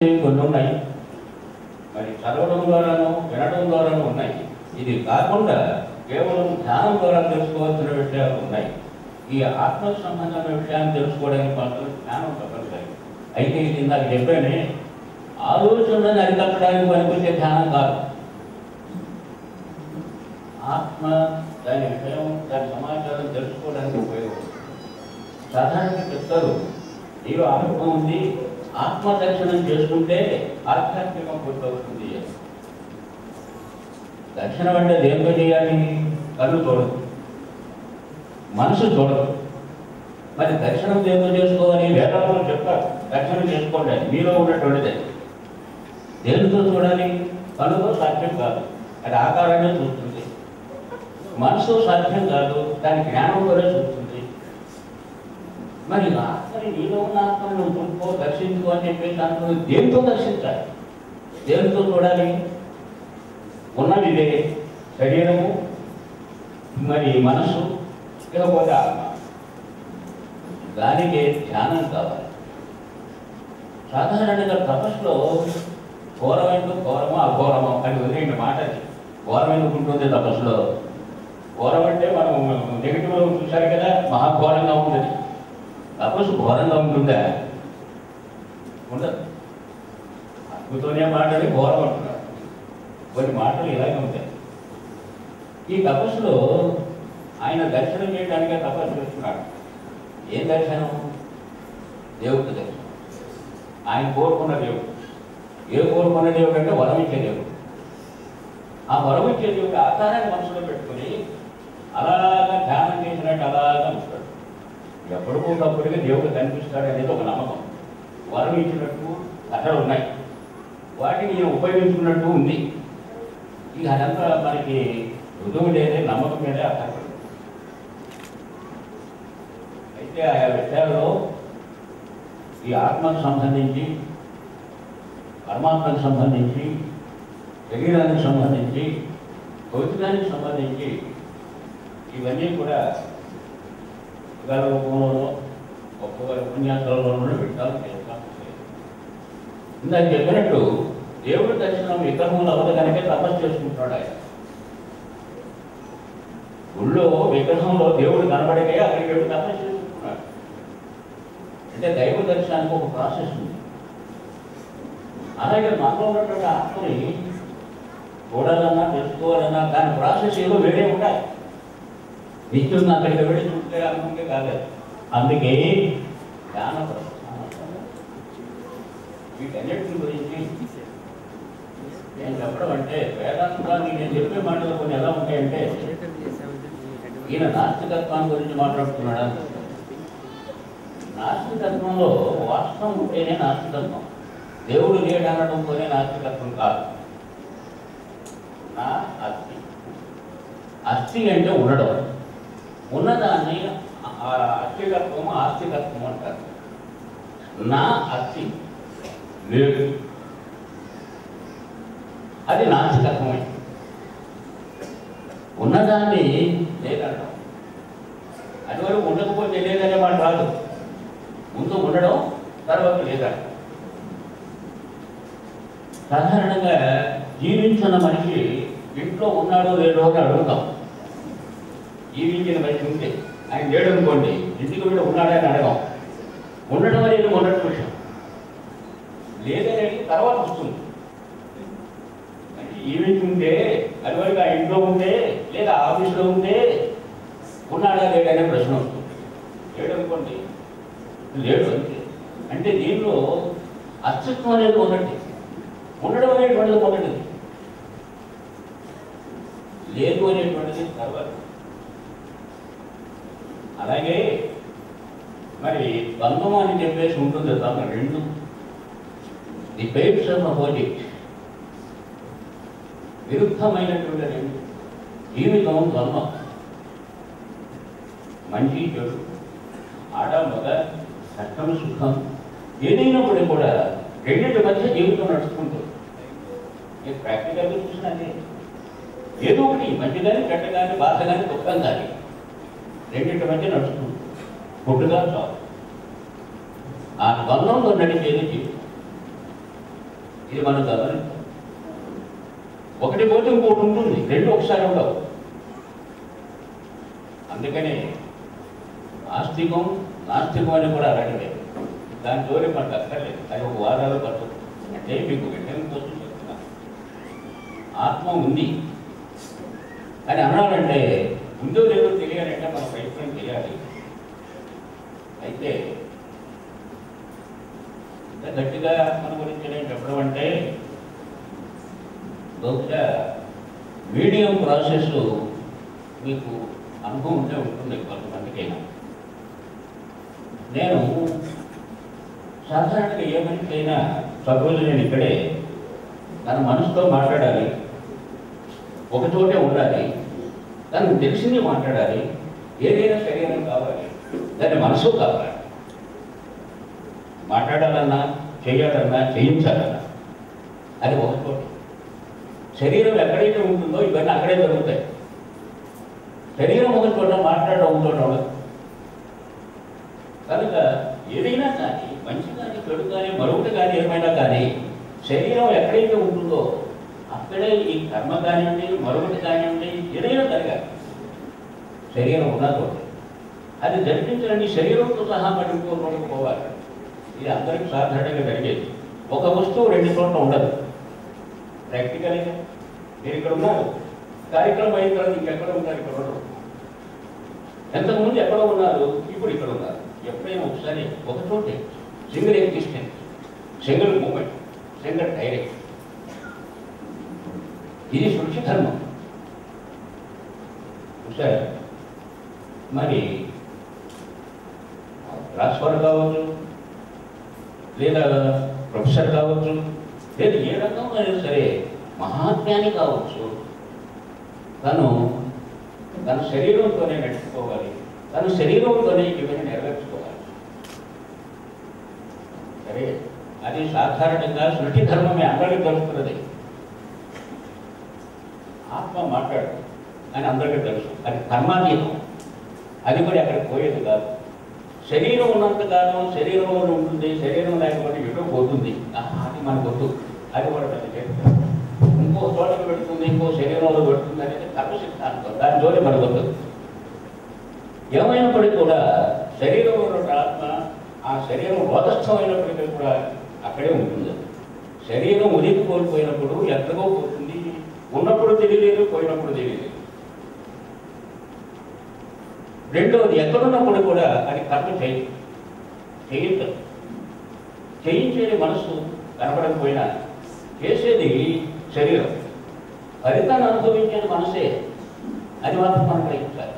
కొన్ని ఉన్నాయి, మరి చదవడం ద్వారాను వినడం ద్వారాను ఉన్నాయి. ఇది కాకుండా కేవలం ధ్యానం ద్వారా తెలుసుకోవాల్సిన విషయాలు ఉన్నాయి. ఈ ఆత్మకు సంబంధమైన విషయాన్ని తెలుసుకోవడానికి మాత్రం జ్ఞానం తప్పనిసరి. అయితే ఇది ఇందాక చెప్పానే, ఆలోచనలను అరికట్టడానికి పనికొచ్చే ధ్యానం కాదు. ఆత్మ దాని విషయం దాని సమాచారం తెలుసుకోవడానికి ఉపయోగపడుతుంది. సాధారణంగా చెప్తారు, నీలో ఆత్మ ఉంది, ఆత్మ దర్శనం చేసుకుంటే ఆధ్యాత్మికం పూర్తవుతుంది. దర్శనం అంటే దేంతో చేయాలి? కళ్ళు చూడదు, మనసు చూడదు. మరి దర్శనం దేంతో చేసుకోవాలి? వేదాల్లో చెప్తారు, దర్శనం చేసుకోండి అని. మీలో ఉన్నటువంటిది దేనితో చూడాలి? కళ్ళుతో సాధ్యం కాదు, అది ఆకారాన్ని చూస్తుంది. మనసు సాధ్యం కాదు, దాని జ్ఞానంతోనే చూస్తుంది. మరి ఆత్మని, నీలో ఉన్న ఆత్మని నువ్వు చూసుకో, దర్శించుకో అని చెప్పేసి దాంట్లో దేనితో దర్శించాలి? దేనితో చూడాలి? ఉన్నది ఇదే, శరీరము, మరి మనసు, ఇకపోతే ఆత్మ. దానికి ధ్యానం కావాలి. సాధారణంగా తపస్సులో ఘోరమైన ఘోరమో అఘోరమో అని వదిలేండి మాట. అది ఘోరం ఎందుకు ఉంటుంది తపస్సులో? ఘోరం అంటే మనం నెగిటివ్లో చూశారు కదా, మహాఘోరంగా ఉంటుంది. తపస్సు ఘోరంగా ఉంటుందా? ఉండదు. అద్భుతమే మాటని ఘోరం అంటున్నారు. కొన్ని మాటలు ఇలాగే ఉంటాయి. ఈ తపస్సులో ఆయన దర్శనం చేయడానికే తపస్సు చేస్తున్నాడు. ఏం దర్శనం? దేవుడి దర్శనం. ఆయన కోరుకున్న దేవుడు. ఏ కోరుకున్న దేవుడు అంటే వరమిచ్చే దేవుడు. ఆ వరమిచ్చే దేవుడు ఆకారాన్ని మనసులో పెట్టుకుని అలాగా ధ్యానం చేసినట్టు అలాగా ఉంటాడు. ఎప్పటికప్పటికీ దేవుడు కనిపిస్తాడు అనేది ఒక నమ్మకం. వరం ఇచ్చినట్టు అక్కడ ఉన్నాయి, వాటిని ఉపయోగించుకున్నట్టు ఉంది. ఇక అదంతా మనకి రుజువు లేదే, నమ్మకం మీదే ఆధారపడి. అయితే ఆయా విషయాల్లో ఈ ఆత్మకు సంబంధించి, పరమాత్మకు సంబంధించి, శరీరానికి సంబంధించి, భౌతికానికి సంబంధించి ఇవన్నీ కూడా రూపంలోనూ ఒక్కొక్క ఉపన్యాసాలలోనూ పెట్టాలని చేస్తాం. ఇందాక చెప్పినట్టు దేవుడి దర్శనం విగ్రహంలో అవ్వదు కనుక తపస్సు చేసుకుంటున్నాడు ఆయన. గుళ్ళో విగ్రహంలో దేవుడు కనబడగా అక్కడికి వెళ్ళి తపస్సు చేసుకుంటున్నాడు. అంటే దైవ దర్శనానికి ఒక ప్రాసెస్ ఉంది. అలాగే మనలో ఉన్నటువంటి ఆత్మని చూడాలన్నా తెలుసుకోవాలన్నా దాని ప్రాసెస్ ఏదో వేరే ఉంటాయి. నిత్యం అక్కడికి వెళ్ళి చూస్తే అనుకుంటే కాలేదు. అందుకే జ్ఞాన ప్రస్థానం. వీటన్నిటి గురించి నేను చెప్పడం అంటే, వేదాంతాన్ని నేను చెప్పే మాటలు కొన్ని ఎలా ఉంటాయంటే, ఈయన నాస్తికత్వాన్ని గురించి మాట్లాడుతున్నాడా? నాస్తికత్వంలో వాస్తవం ఉంటేనే నాస్తికత్వం. దేవుడు లేడు అనడంతోనే నాస్తికత్వం కాదు. నా అస్థి, అస్థి అంటే ఉండడం, ఉన్నదాన్ని అస్థికత్వం ఆస్తికత్వం అంటారు. నా అస్థి లేదు, అది నాస్తికత్వమే. ఉన్నదాన్ని లేదనడం, అది వరకు ఉండకపోతే లేదనే మాట రాదు. ముందు ఉండడం, తర్వాత లేదనడం. సాధారణంగా జీవించిన మనిషి ఇంట్లో ఉన్నాడో లేడో అని అడుగుతాం. జీవించిన మనిషి ఉంటే, ఆయన లేడు అనుకోండి, ఇంటికి వెళ్ళి ఉన్నాడని అడగం. ఉండడం అనేది మొదటి విషయం. లేదనేది తర్వాత వస్తుంది. జీవించి ఉంటే, అది వరకు ఆ ఇంట్లో ఉంటే, లేదా ఆఫీస్లో ఉంటే ఉన్నాడా లేడనే ప్రశ్న వస్తుంది. లేడు అనుకోండి, లేడు అంతే. అంటే దీనిలో అస్తిత్వం అనేది మొదటి, ఉండడం అనేటువంటిది మొదటిది, లేదు అనేటువంటిది తర్వాత. అలాగే మరి బంధం అని చెప్పేసి ఉంటుంది తప్ప రెండు, ది పెయిట్స్ ఆఫ్ అపోజిట్, విరుద్ధమైనటువంటి రెండు. జీవితం ధర్మం, మంచి చెడు, ఆడ మగ, కష్టం సుఖం, ఏదైనప్పటికీ కూడా రెండింటి మధ్య జీవితం నడుచుకుంటుంది. ప్రాక్టికల్గా చూసినా ఏదో ఒకటి, మంచి కానీ చెడ్డ కానీ, బాధ కానీ, దుఃఖం కానీ, రెండింటి మధ్య నడుచుకుంటుంది. పుట్టుగా చాలు ఆ బంధంలో నడిచేది జీవితం. ఇది మనం గమనిస్తాం. ఒకటి పోతే ఇంకోటి ఉంటుంది, రెండు ఒకసారి ఉండవు. అందుకనే ఆస్తికం నాస్తికం అని కూడా అలాంటిదే. దాని జోలి మనకు అక్కర్లేదు, అది ఒక వారాలు పడుతుంది. అంటే మీకు వెంటనే కోసం చెప్తున్నాను, ఆత్మ ఉంది అని అన్నాడంటే ఉందో లేదో తెలియాలంటే మనం ప్రయత్నం చేయాలి. అయితే ఇంత గట్టిగా మన గురించి నేను చెప్పడం అంటే బహుశా మీడియం ప్రాసెస్ మీకు అనుభవం ఉంటే ఉంటుంది కొంతమందికైనా. నేను సాధారణంగా ఏ మనిషికైనా సపోజ్ నేను ఇక్కడే తన మనసుతో మాట్లాడాలి, ఒకచోటే ఉండాలి, తనకు తెలిసింది మాట్లాడాలి, ఏదైనా శరీరం కావాలి, దాని మనసు కావాలి. మాట్లాడాలన్నా చేయాలన్నా చేయించాలన్నా అది ఒకచోట. శరీరం ఎక్కడైతే ఉంటుందో ఇవన్నీ అక్కడే జరుగుతాయి. శరీరం ఒక చోట, మాట్లాడడం ఒక చోట ఉండదు. కనుక ఏదైనా కానీ, మంచి కానీ చెడు కానీ మరొకటి కానీ ఏమైనా కానీ శరీరం ఎక్కడైతే ఉంటుందో అక్కడే ఈ కర్మ కానివ్వండి మరొకటి కానివ్వండి ఏదైనా జరగాలి. శరీరం ఉన్నదో అది జరిపించాలని శరీరంతో సహా పడిపోవాలి. ఇది అందరికీ సాధారణంగా జరిగేది. ఒక వస్తువు రెండు చోట్ల ఉండదు. ప్రాక్టికల్గా మీరు ఇక్కడ ఉన్నారు, కార్యక్రమం అయిన తర్వాత ఇంకెక్కడ ఉన్నారు, ఇక్కడ ఉండరు. ఎంతకుముందు ఎక్కడ ఉన్నారు, ఇప్పుడు ఇక్కడ ఉన్నారు. ఎప్పుడైనా ఒకసారి ఒక చోటే single existence, single moment, single direct. ఇది సృష్టి ధర్మం. ఒకసారి మరి ట్రాన్స్ఫర్ కావచ్చు, లేదా ప్రొఫెసర్ కావచ్చు, లేదా ఏ రకంగా అయినా సరే మహాజ్ఞాని కావచ్చు, తను తన శరీరంతోనే నడుచుకోవాలి, తన శరీరంతోనే ఇవన్నీ నెరవేర్చుకోవాలి. సరే, అది సాధారణంగా సృష్టి ధర్మమే, అందరికీ తెలుస్తున్నది. ఆత్మ మాట్లాడు అని అందరికీ తెలుసు, అది కర్మాతీతం. అది కూడా అక్కడికి పోయేది కాదు. శరీరం ఉన్నంత కాలం శరీరంలో ఉంటుంది, శరీరం లేకపోతే ఎటో పోతుంది. అది మనకు వద్దు, అది కూడా పెద్ద చేస్తారు. ఇంకో చోటకి పెడుతుంది, ఇంకో శరీరంలో పెడుతుంది అనేది కర్మసిద్ధాంతం. దాని జోలి మనకు వద్దు. ఏమైనప్పటికీ కూడా శరీరంలో ఉన్న ఆత్మ ఆ శరీరం బోధస్థమైనప్పటికీ కూడా అక్కడే ఉంటుంది. శరీరం ఉనికి కోల్పోయినప్పుడు ఎక్కడికో పోతుంది, ఉన్నప్పుడు తెలియలేదు, పోయినప్పుడు తెలియలేదు. రెండవది, ఎక్కడున్నప్పుడు కూడా అది కర్మ చేయించదు. చేయించేది మనసు కనపడకపోయినా చేసేది శరీరం. ఫలితాన్ని అనుభవించేది మనసే, అది మాత్రం మనం గ్రహించాలి.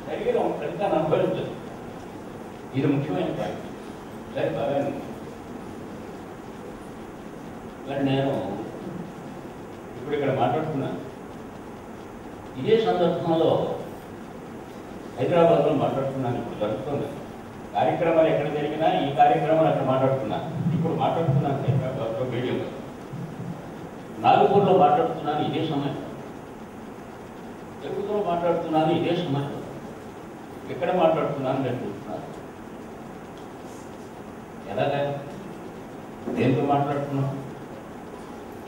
శరీరం ఫలితాన్ని అనుభవించదు. ఇది ముఖ్యమైన పాయింట్. సరే, బాగా మరి నేను ఇప్పుడు ఇక్కడ మాట్లాడుతున్నాను. ఇదే సందర్భంలో హైదరాబాద్లో మాట్లాడుతున్నాను. ఇప్పుడు జరుగుతుంది కార్యక్రమాలు ఎక్కడ జరిగినా ఈ కార్యక్రమాలు అక్కడ మాట్లాడుతున్నాను. ఇప్పుడు మాట్లాడుతున్నాను హైదరాబాద్లో మీడియంలో. నాగపూర్లో మాట్లాడుతున్నాను ఇదే సమయం. తెలుగులో మాట్లాడుతున్నాను ఇదే సమయం. ఎక్కడ మాట్లాడుతున్నాను నేను చూస్తున్నాను. ఎలాగా, దేంతో మాట్లాడుతున్నాం?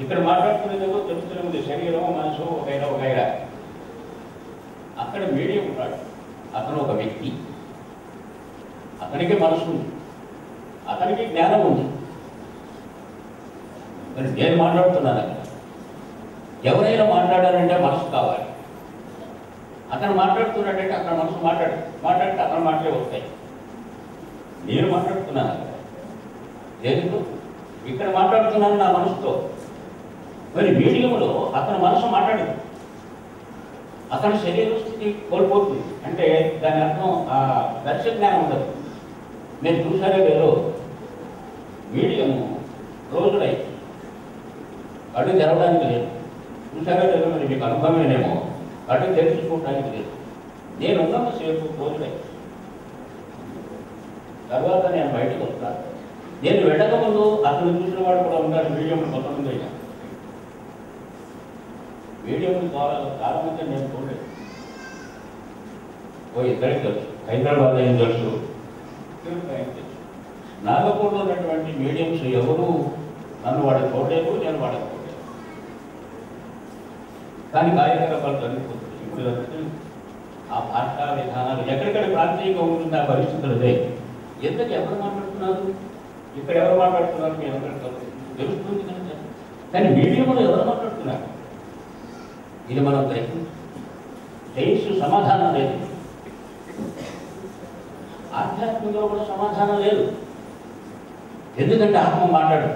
ఇక్కడ మాట్లాడుతున్నదేమో తెలుస్తూనే ఉంది, శరీరం మనసు వగైరా. అక్కడ మీడియం ఉన్నాడు, అతను ఒక వ్యక్తి, అతనికి మనసు ఉంది, అతనికి జ్ఞానం ఉంది. మరి నేను మాట్లాడుతున్నాను అక్కడ. ఎవరైనా మాట్లాడాలంటే మనసు కావాలి. అతను మాట్లాడుతున్నాడంటే అతని మనసు మాట్లాడితే అతని మాటలే వస్తాయి. నేను మాట్లాడుతున్నాను అక్కడ. దేనితో? ఇక్కడ మాట్లాడుతున్నాను నా మనసుతో. మరి మీడియంలో అతని మనసు మాట్లాడదు, అతని శరీర స్థితి కోల్పోతుంది. అంటే దాని అర్థం ఆ దర్శన జ్ఞానం ఉండదు. నేను చూసారే లేదో, మీడియము రోజులై అడుగు తెరవడానికి లేదు. చూసారే లేదో, మరి మీకు అనుభవమేనేమో. అడుగు తెలుసుకోవడానికి లేదు. నేను ఉన్నంతసేపు రోజులై, తర్వాత నేను బయటకు వస్తాను. నేను వెళ్ళకముందు అతను చూసిన వాడు కూడా ఉన్నారు. మీడియం కొంతమంది అయినా మీడియం చాలా మంది నేను చూడలేదు. ఇద్దరికి తెలుసు, హైదరాబాద్ ఏం తెలుసు, నాగపూర్లో ఉన్నటువంటి మీడియంస్ ఎవరు నన్ను వాడు చూడలేదు, నేను వాడకు చూడలేదు. కానీ కార్యకలాపాలు జరిగిపోతుంది. ఇప్పుడు ఆ భాషా విధానాలు ఎక్కడెక్కడ ప్రాంతీయంగా ఉంటుంది ఆ పరిస్థితులు అదే. ఎందుకు ఎవరు మాట్లాడుతున్నారు, ఇక్కడ ఎవరు మాట్లాడుతున్నారు మీరు ఎవరు తెలుస్తుంది కనుక. కానీ మీడియంలో ఎవరు మాట్లాడుతున్నారు ఇది మనం సైన్స్ సమాధానం లేదు, ఆధ్యాత్మికంలో కూడా సమాధానం లేదు. ఎందుకంటే ఆత్మ మాట్లాడు,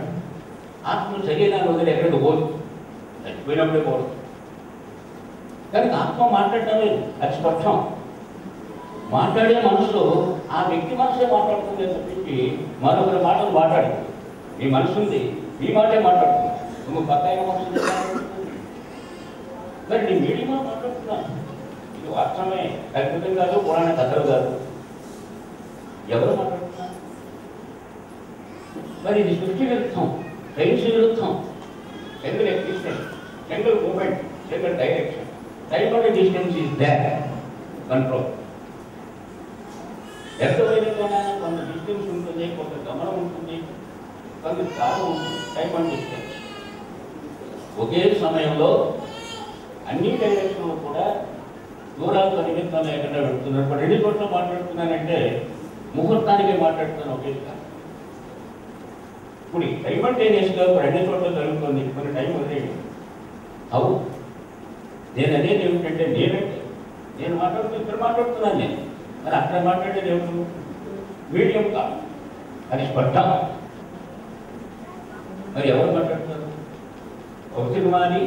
ఆత్మ శరీరాన్ని వదిలి ఎక్కడికి పోదు, చచ్చిపోయినప్పుడే పోదు. కానీ ఆత్మ మాట్లాడటం లేదు, అది స్పష్టం. మాట్లాడే మనసు ఆ వ్యక్తి మనసే మాట్లాడుతుంది అని తప్పించి మరొకరి మాటలు మాట్లాడు. మీ మనసు ఉంది, మీ మాటే మాట్లాడుతుంది, నువ్వు పక్క అయిన మనసు మరి నీ మీడియంలో మాట్లాడుతున్నాను. ఇది వాస్తవమే, అద్భుతం కాదు, పురాణ కథలు కాదు. ఎవరు మాట్లాడుతున్నారు? మరి ఇది సృష్టి విరుద్ధం, సైన్స్ విరుద్ధం. Single existence, single moment, single direction. Time and distance is their control. ఎంతవైనా కొంత డిస్టెన్స్ ఉంటుంది, కొంత గమనం ఉంటుంది, కొంత కాలం ఉంటుంది. టైమ్ అండ్ డిస్టెన్స్ ఒకే సమయంలో అన్ని డైరెక్షన్లు కూడా దూరాలతో నిమిత్తం లేకుండా పెడుతున్నారు. ఇప్పుడు 2 చోట్ల మాట్లాడుతున్నానంటే ముహూర్తానికే మాట్లాడుతున్నాను ఒకేసారి. ఇప్పుడు సైమల్టేనియస్గా 2 చోట్ల జరుగుతుంది, కొన్ని టైం వదిలేయండి. అవు నేను అనేది ఏమిటంటే నేను మాట్లాడుతూ ఇక్కడ మాట్లాడుతున్నాను నేను, మరి అక్కడ మాట్లాడేది ఏమిటి? మీడియం కాదు, అది స్పష్టం. మరి ఎవరు మాట్లాడుతున్నారు? భౌతికవాది,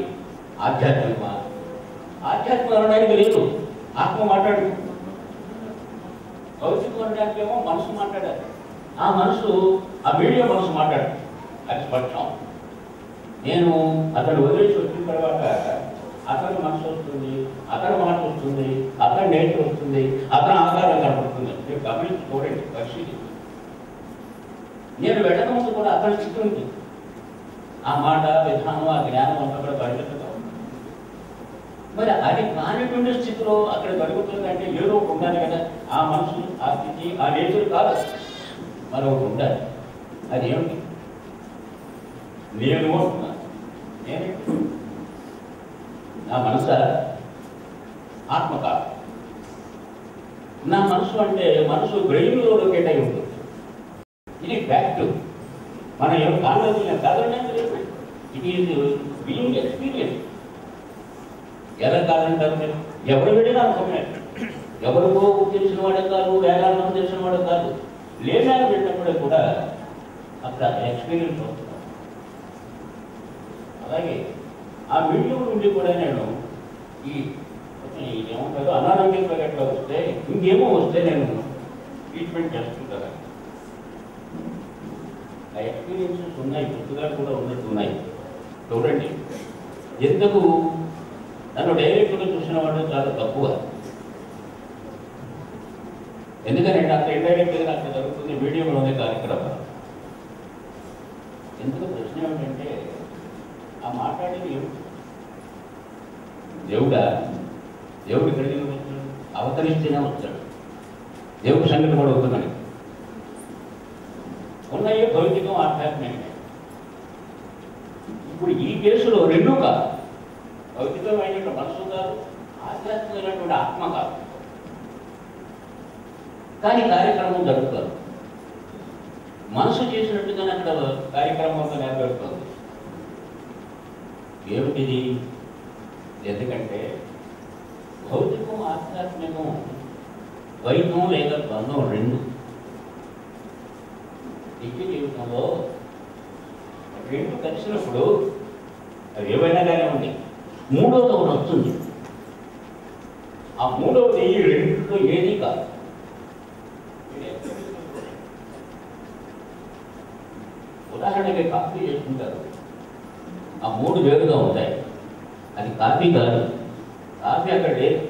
ఆధ్యాత్మికవాది. ఆధ్యాత్మిక అనడానికి లేదు, ఆత్మ మాట్లాడు. భౌతికం అనడానికి ఏమో మనసు మాట్లాడాలి. ఆ మనసు, ఆ మీడియం మనసు మాట్లాడు, అది స్పష్టం. నేను అతను వదిలేసి వచ్చిన తర్వాత అతని మనసు వస్తుంది, అతని మాట వస్తుంది, అతని నేచర్ వస్తుంది, అతని ఆకారం కనపడుతుంది. మీరు గమనించి చూడండి, పరిశీలి. నేను వెళ్ళక ముందు కూడా అతని స్థితి ఉంది. ఆ మాట, విధానం, ఆ జ్ఞానం అంతా కూడా పరిమితంగా ఉంది. మరి అది కానిటువంటి స్థితిలో అక్కడ జరుగుతుంది అంటే ఏదో ఒకటి ఉండాలి కదా. ఆ మనసు, ఆ స్థితి, ఆ నేచర్ కాదు, మరొకటి ఉండాలి. అది ఏమిటి? నేను అంటున్నాను. నేనేంటి? నా మనస ఆత్మ కాదు. నా మనసు అంటే మనసు బ్రెయిన్లో లొకేట్ అయి ఉంటుంది. ఇది ఫ్యాక్ట్. మనం ఏం కాలేదు కాదంటే ఇట్ ఈజ్ బీయింగ్ ఎక్స్పీరియన్స్. ఎలా కాదంటారు మీరు? ఎవరు వెళ్ళినా అనుకునే, ఎవరికో తెలిసిన వాడే కాదు, వేలాల్లో తెలిసిన వాడే కాదు, లేనాలు వెళ్ళినప్పుడే కూడా అక్కడ ఎక్స్పీరియన్స్ అవుతుంది. అలాగే ఆ మీడియం నుండి కూడా నేను ఏమంటారు అనారోగ్యం ఎట్లా వస్తే ఇంకేమో వస్తే నేను ట్రీట్మెంట్ చేస్తుంటాను. ఆ ఎక్స్పీరియన్సెస్ ఉన్నాయి, పుస్తకాలు కూడా ఉన్నట్టున్నాయి. చూడండి, ఎందుకు నన్ను డైరెక్ట్గా చూసిన వాళ్ళు చాలా తక్కువ. ఎందుకంటే అక్కడ ఇండైరెక్ట్గా అక్కడ జరుగుతుంది, మీడియంలోనే కార్యక్రమాలు. ఎందుకు ప్రశ్న ఏమిటంటే ఆ మాట్లాడేది ఏమిటి? దేవుడు ఇక్కడికి వచ్చాడు, అవతరిస్తేనే వచ్చాడు. దేవుడి సంగతి కూడా అవుతున్నాడు. ఉన్నాయి భౌతికం, ఆధ్యాత్మికం. ఇప్పుడు ఈ కేసులో రెండూ కాదు, భౌతికమైనటువంటి మనసు కాదు, ఆధ్యాత్మికమైనటువంటి ఆత్మ కాదు. కానీ కార్యక్రమం జరుగుతుంది. మనసు చేసినట్టుగానే అక్కడ కార్యక్రమంతో నెరవేరుతుంది. ఏమిటిది? ఎందుకంటే భౌతికం, ఆధ్యాత్మికం, ద్వైతం లేదా బంధం రెండు. నిత్య జీవితంలో రెండు కలిసినప్పుడు అవి ఏవైనా కానీ ఉంది, మూడవది ఒకటి వస్తుంది. ఆ మూడవది ఈ రెండింటిలో ఏది కాదు. ఉదాహరణకి కాఫీ చేసుకుంటారు, ఆ మూడు వేరుగా ఉంటాయి. అది కాఫీ కాదు, కాఫీ అక్కడ లేదు.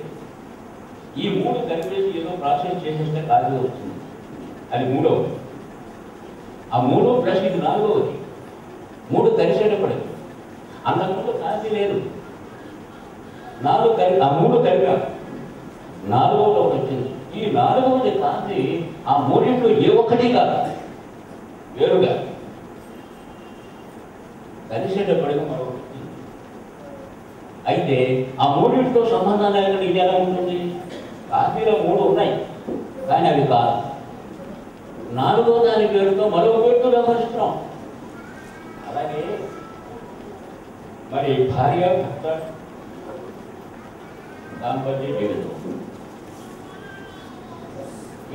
ఈ మూడు కలిపేసి ఏదో ప్రాసెస్ చేసేస్తే కాఫీ వస్తుంది, అది మూడవది. ఆ మూడు ప్లస్ ఇది నాలుగవది. మూడు కలిసేటప్పుడు అంతకుముందు కాఫీ లేదు, ఆ మూడు కలిపా, నాలుగవది ఒకటి వచ్చింది. ఈ నాలుగవది కాఫీ ఆ మూడింట్లో ఏ ఒక్కటి కాదు, వేరుగా. కలిసేటప్పటికి మరొకటి. అయితే ఆ మూడింటితో సంబంధం లేకుండా ఇది ఎలా ఉంటుంది? కాఫీలో 3 ఉన్నాయి కానీ అవి కాదు. 4వ దాని పేరుతో మరొక పేరుతో వ్యవహరిస్తున్నాం. అలాగే మరి భార్య భర్త దాంపత్య జీవితం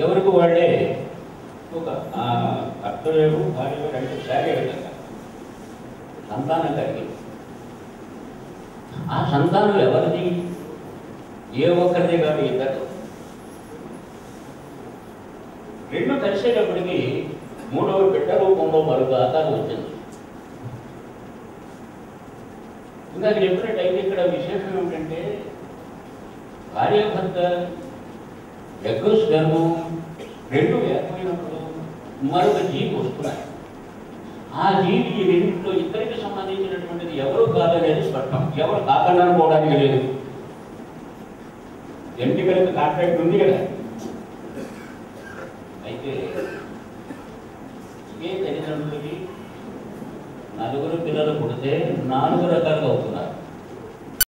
ఎవరికి వాళ్ళే ఒక భర్త వేరు భార్య వేరు అంటే శారీరకంగా సంతానం కలిగింది. ఆ సంతానం ఎవరిది? ఏ ఒక్కరిది కాదు, ఇద్దరు. 2 కలిసేటప్పటికి 3వ బిడ్డ రూపంలో మరొక ఆకారం వచ్చింది. ఇంకా చెప్పినట్టయితే ఇక్కడ విశేషం ఏమిటంటే భార్య భర్త యజ్ఞస్గర్భం 2 ఏకమైనప్పుడు మరొక జీవి వస్తున్నాయి. ఆ జీవి ఈ రెండింటిలో ఇద్దరికి సంబంధించినటువంటిది ఎవరు కాదనేది స్పష్టం. ఎవరు కాకుండా అనుకోవడానికి లేదు. ఎంటికలకు కాంట్రాక్ట్ ఉంది కదా. అయితే ఏ తల్లిదండ్రులకి 4 పిల్లలు పుడితే 4 రకాలుగా అవుతున్నారు.